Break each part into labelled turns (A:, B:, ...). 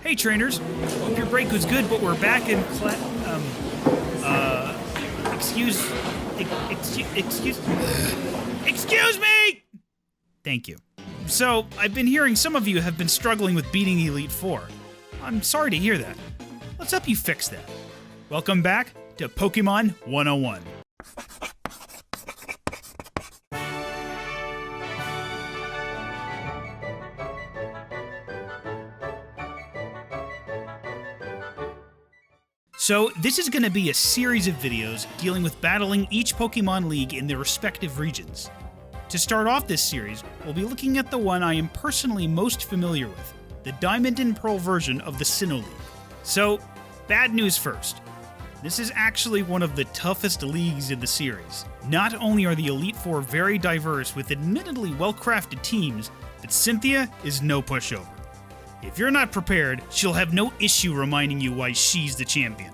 A: Hey trainers, hope your break was good, but we're back in excuse me! Thank you. So, I've been hearing some of you have been struggling with beating Elite Four. I'm sorry to hear that. Let's help you fix that. Welcome back to Pokémon 101. So, this is going to be a series of videos dealing with battling each Pokémon League in their respective regions. To start off this series, we'll be looking at the one I am personally most familiar with, the Diamond and Pearl version of the Sinnoh League. So, bad news first. This is actually one of the toughest leagues in the series. Not only are the Elite Four very diverse with admittedly well-crafted teams, but Cynthia is no pushover. If you're not prepared, she'll have no issue reminding you why she's the champion.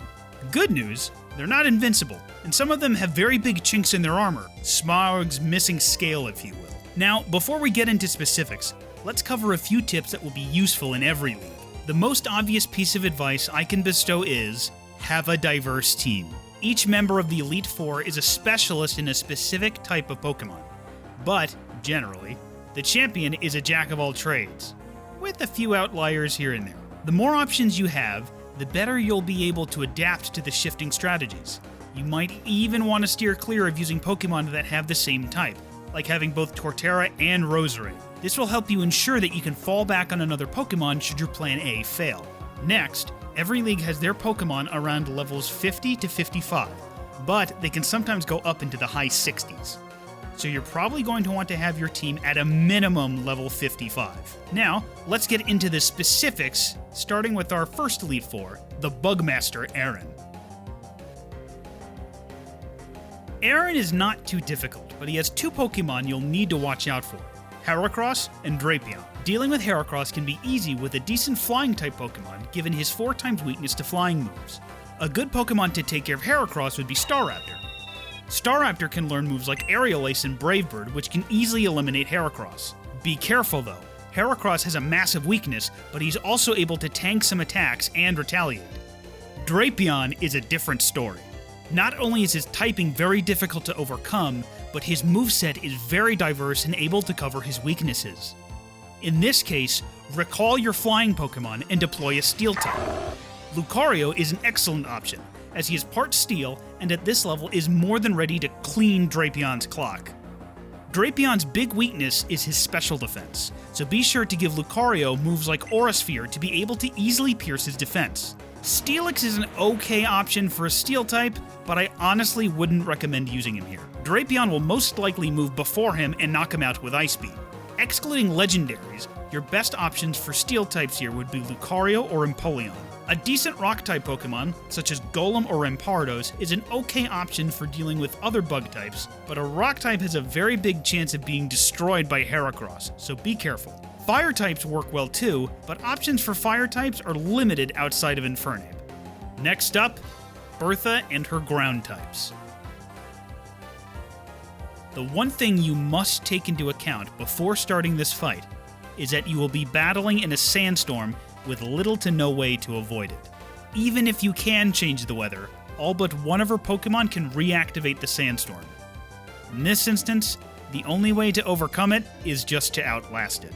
A: Good news, they're not invincible, and some of them have very big chinks in their armor, Smaug's missing scale if you will. Now, before we get into specifics, let's cover a few tips that will be useful in every league. The most obvious piece of advice I can bestow is, have a diverse team. Each member of the Elite Four is a specialist in a specific type of Pokemon. But, generally, the champion is a jack of all trades, with a few outliers here and there. The more options you have, the better you'll be able to adapt to the shifting strategies. You might even want to steer clear of using Pokemon that have the same type, like having both Torterra and Roserade. This will help you ensure that you can fall back on another Pokemon should your plan A fail. Next, every league has their Pokemon around levels 50 to 55, but they can sometimes go up into the high 60s. So you're probably going to want to have your team at a minimum level 55. Now, let's get into the specifics, starting with our first Elite Four, the Bugmaster Aaron. Aaron is not too difficult, but he has two Pokemon you'll need to watch out for, Heracross and Drapion. Dealing with Heracross can be easy with a decent flying-type Pokemon, given his 4x weakness to flying moves. A good Pokemon to take care of Heracross would be Staraptor. Staraptor can learn moves like Aerial Ace and Brave Bird, which can easily eliminate Heracross. Be careful though, Heracross has a massive weakness, but he's also able to tank some attacks and retaliate. Drapion is a different story. Not only is his typing very difficult to overcome, but his moveset is very diverse and able to cover his weaknesses. In this case, recall your flying Pokemon and deploy a Steel type. Lucario is an excellent option, as he is part Steel and at this level is more than ready to clean Drapion's clock. Drapion's big weakness is his special defense, so be sure to give Lucario moves like Aura Sphere to be able to easily pierce his defense. Steelix is an okay option for a Steel type, but I honestly wouldn't recommend using him here. Drapion will most likely move before him and knock him out with Ice Beam. Excluding legendaries, your best options for Steel types here would be Lucario or Empoleon. A decent Rock-type Pokemon, such as Golem or Rampardos, is an okay option for dealing with other bug types, but a Rock type has a very big chance of being destroyed by Heracross, so be careful. Fire types work well too, but options for Fire types are limited outside of Infernape. Next up, Bertha and her Ground types. The one thing you must take into account before starting this fight is that you will be battling in a sandstorm with little to no way to avoid it. Even if you can change the weather, all but one of her Pokemon can reactivate the sandstorm. In this instance, the only way to overcome it is just to outlast it.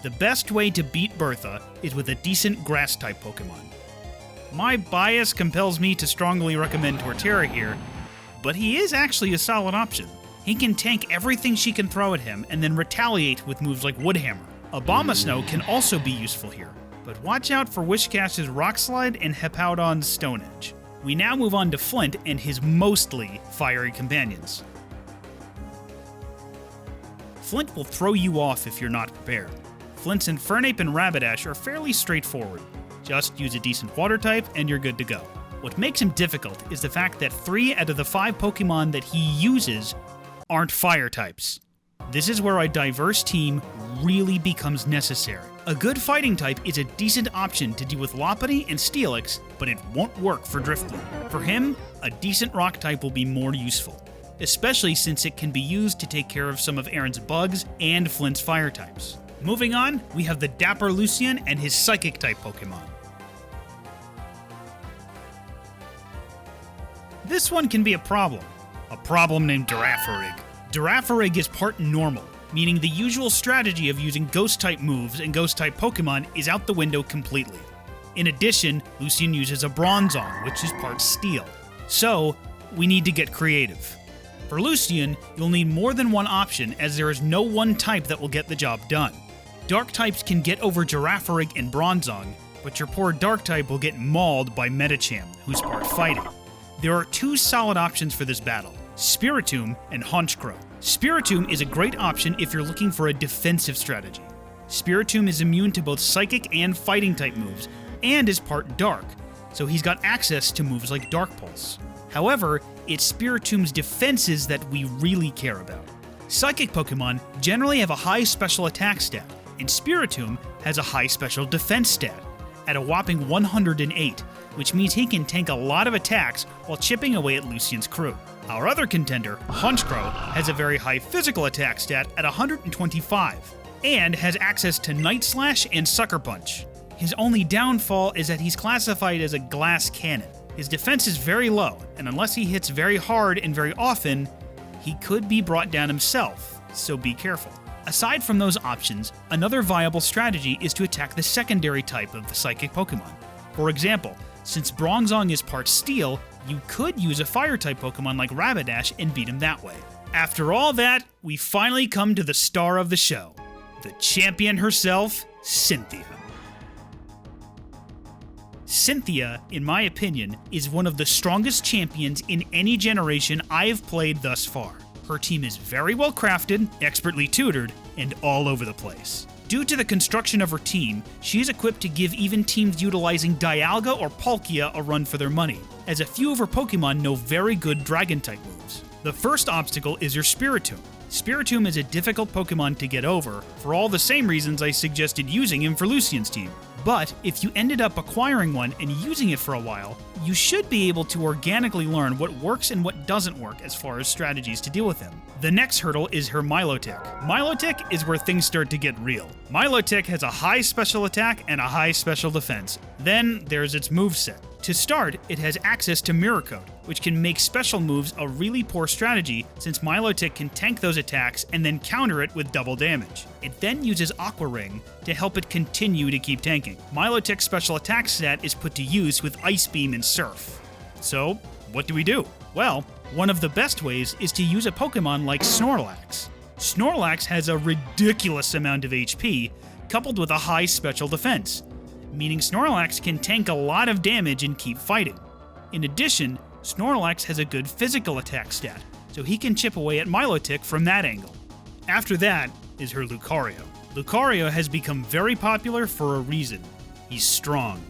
A: The best way to beat Bertha is with a decent Grass-type Pokemon. My bias compels me to strongly recommend Torterra here, but he is actually a solid option. He can tank everything she can throw at him and then retaliate with moves like Woodhammer. Abomasnow can also be useful here, but watch out for Wishcash's Rock Slide and Hippowdon's Stone Edge. We now move on to Flint and his mostly fiery companions. Flint will throw you off if you're not prepared. Flint's Infernape and Rapidash are fairly straightforward. Just use a decent water type and you're good to go. What makes him difficult is the fact that 3 out of the 5 Pokemon that he uses aren't fire types. This is where a diverse team really becomes necessary. A good fighting type is a decent option to deal with Lopunny and Steelix, but it won't work for Drifloon. For him, a decent rock type will be more useful, especially since it can be used to take care of some of Aaron's bugs and Flint's fire types. Moving on, we have the Dapper Lucian and his Psychic-type Pokemon. This one can be a problem. A problem named Girafarig. Girafarig is part normal, meaning the usual strategy of using Ghost-type moves and Ghost-type Pokemon is out the window completely. In addition, Lucian uses a Bronzong, which is part Steel. So, we need to get creative. For Lucian, you'll need more than one option as there is no one type that will get the job done. Dark types can get over Girafarig and Bronzong, but your poor Dark type will get mauled by Medicham, who's part Fighting. There are two solid options for this battle, Spiritomb and Honchkrow. Spiritomb is a great option if you're looking for a defensive strategy. Spiritomb is immune to both Psychic and Fighting type moves, and is part Dark, so he's got access to moves like Dark Pulse. However, it's Spiritomb's defenses that we really care about. Psychic Pokemon generally have a high special attack stat, and Spiritomb has a high special defense stat, at a whopping 108, which means he can tank a lot of attacks while chipping away at Lucian's crew. Our other contender, Honchkrow, has a very high physical attack stat at 125, and has access to Night Slash and Sucker Punch. His only downfall is that he's classified as a glass cannon. His defense is very low, and unless he hits very hard and very often, he could be brought down himself, so be careful. Aside from those options, another viable strategy is to attack the secondary type of the Psychic Pokemon. For example, since Bronzong is part Steel, you could use a Fire-type Pokemon like Rapidash and beat him that way. After all that, we finally come to the star of the show, the champion herself, Cynthia. Cynthia, in my opinion, is one of the strongest champions in any generation I've played thus far. Her team is very well crafted, expertly tutored, and all over the place. Due to the construction of her team, she is equipped to give even teams utilizing Dialga or Palkia a run for their money, as a few of her Pokemon know very good Dragon-type moves. The first obstacle is your Spiritomb. Spiritomb is a difficult Pokemon to get over, for all the same reasons I suggested using him for Lucian's team. But if you ended up acquiring one and using it for a while, you should be able to organically learn what works and what doesn't work as far as strategies to deal with him. The next hurdle is her Milotic. Milotic is where things start to get real. Milotic has a high special attack and a high special defense. Then there's its moveset. To start, it has access to Mirror Coat, which can make special moves a really poor strategy since Milotic can tank those attacks and then counter it with double damage. It then uses Aqua Ring to help it continue to keep tanking. Milotic's special attack stat is put to use with Ice Beam and Surf. So, what do we do? Well, one of the best ways is to use a Pokemon like Snorlax. Snorlax has a ridiculous amount of HP, coupled with a high special defense, meaning Snorlax can tank a lot of damage and keep fighting. In addition, Snorlax has a good physical attack stat, so he can chip away at Milotic from that angle. After that is her Lucario. Lucario has become very popular for a reason. He's strong.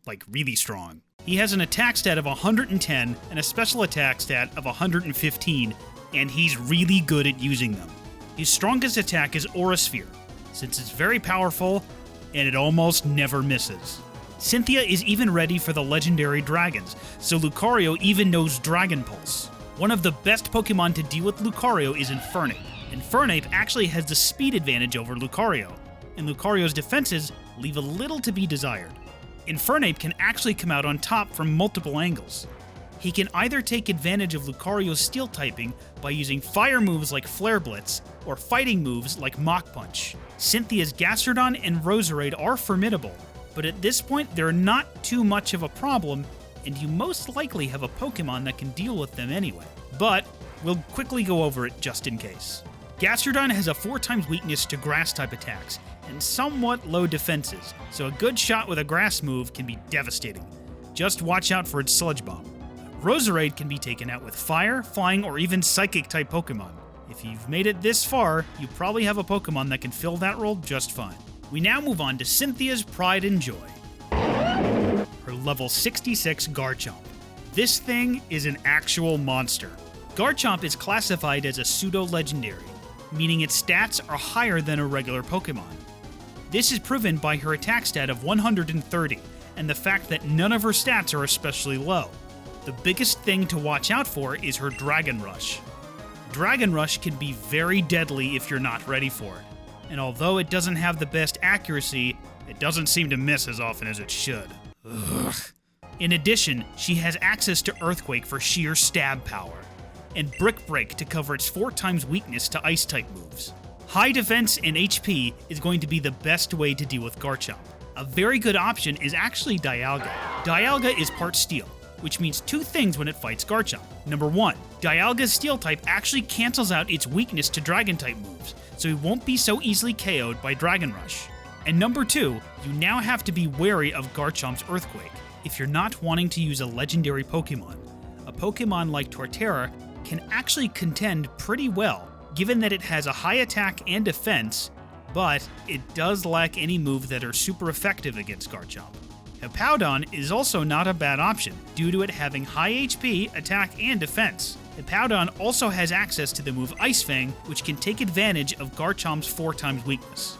A: Like, really strong. He has an attack stat of 110 and a special attack stat of 115, and he's really good at using them. His strongest attack is Aura Sphere, since it's very powerful and it almost never misses. Cynthia is even ready for the legendary dragons, so Lucario even knows Dragon Pulse. One of the best Pokemon to deal with Lucario is Infernape. Infernape actually has the speed advantage over Lucario, and Lucario's defenses leave a little to be desired. Infernape can actually come out on top from multiple angles. He can either take advantage of Lucario's steel typing by using fire moves like Flare Blitz, or fighting moves like Mach Punch. Cynthia's Gastrodon and Roserade are formidable, but at this point they're not too much of a problem, and you most likely have a Pokemon that can deal with them anyway. But we'll quickly go over it just in case. Gastrodon has a 4x weakness to Grass-type attacks, and somewhat low defenses, so a good shot with a Grass move can be devastating. Just watch out for its Sludge Bomb. Roserade can be taken out with Fire, Flying, or even Psychic-type Pokemon. If you've made it this far, you probably have a Pokemon that can fill that role just fine. We now move on to Cynthia's pride and joy. Her level 66 Garchomp. This thing is an actual monster. Garchomp is classified as a pseudo-legendary, meaning its stats are higher than a regular Pokemon. This is proven by her attack stat of 130, and the fact that none of her stats are especially low. The biggest thing to watch out for is her Dragon Rush. Dragon Rush can be very deadly if you're not ready for it, and although it doesn't have the best accuracy, it doesn't seem to miss as often as it should. Ugh. In addition, she has access to Earthquake for sheer stab power, and Brick Break to cover its 4 times weakness to Ice-type moves. High defense and HP is going to be the best way to deal with Garchomp. A very good option is actually Dialga. Dialga is part Steel, which means 2 things when it fights Garchomp. Number 1, Dialga's Steel type actually cancels out its weakness to Dragon-type moves, so it won't be so easily KO'd by Dragon Rush. And number 2, you now have to be wary of Garchomp's Earthquake if you're not wanting to use a legendary Pokemon. A Pokemon like Torterra can actually contend pretty well, given that it has a high attack and defense, but it does lack any moves that are super effective against Garchomp. Hippowdon is also not a bad option, due to it having high HP, attack, and defense. Hippowdon also has access to the move Ice Fang, which can take advantage of Garchomp's 4 times weakness.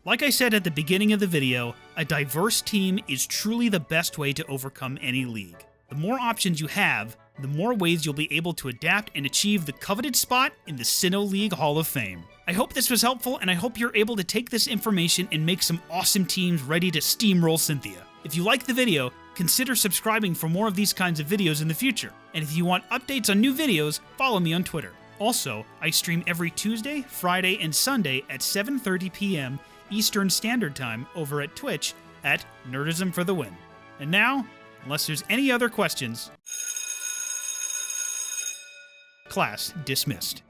A: Like I said at the beginning of the video, a diverse team is truly the best way to overcome any league. The more options you have, the more ways you'll be able to adapt and achieve the coveted spot in the Sinnoh League Hall of Fame. I hope this was helpful, and I hope you're able to take this information and make some awesome teams ready to steamroll Cynthia. If you liked the video, consider subscribing for more of these kinds of videos in the future. And if you want updates on new videos, follow me on Twitter. Also, I stream every Tuesday, Friday, and Sunday at 7:30 p.m. Eastern Standard Time over at Twitch at Nerdism for the Win. And now, unless there's any other questions, class dismissed.